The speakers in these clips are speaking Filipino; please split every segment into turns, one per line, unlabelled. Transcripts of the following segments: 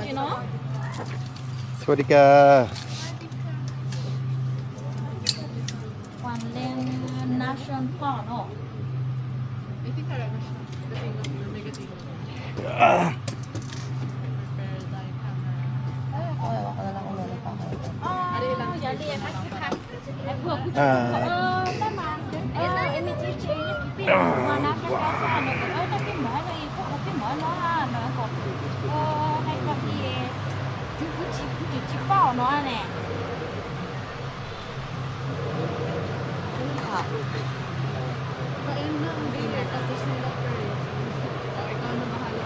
you know?
สวัสดีค่ะ
One Lane National Park, no?
I think talaga siya. Dating lang yung negative.
Jadi em vừa cũng đó mà em chỉ mà nó cái sao nó cái mỡ này có cái mỡ nó còn hay còn gì chỉ bỏ nó nè
Kain na ang dinner tapos nila first. Ikaw na bahala.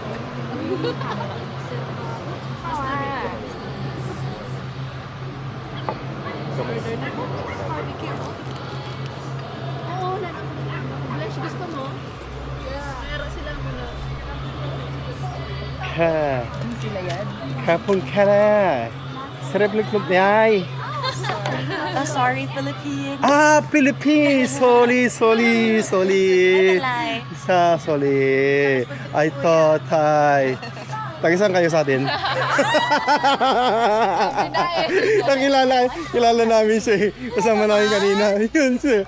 Order na po. Barbecue mo? Oo, wala na. Blush, gusto mo? Yeah. Meron silang mga...
ค่ะ
sila yan
ครับคุณค่ะสเรปลึกลุกยาย
sorry Philippines
Philippines sorry sorry I thought Thai tagisan kayo sa atin kilala namin siya kasama namin kanina yun siya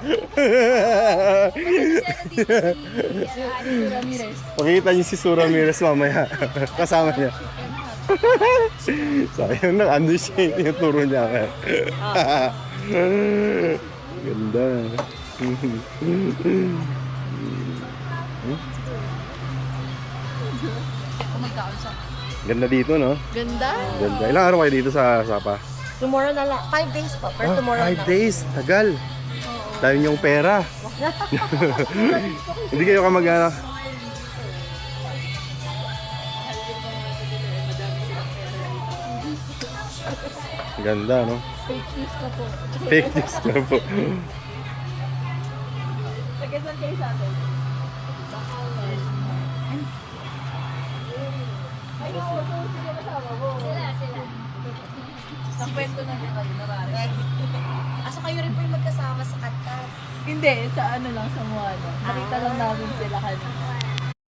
makikita niyo si Sura Ramirez mamaya kasama niya sayang na ano siya tinuturo niya ganda ganda dito no
Ganda.
ganda ilang araw kayo dito sa Sapa
tomorrow na lang 5 days pa pero tomorrow
5 days tagal dahil niyong pera hindi kayo kamag-anak ganda no
Fake news na po.
fake news na po
Tagasan kayo sa atin. Ay, oo. Sila kasama mo. Sila. Sa kwento na niya kayo narari.
Asa kayo rin po yung magkasama sa kanta
Hindi, sa ano lang, sa Moana. Nakita lang namin sila kanina.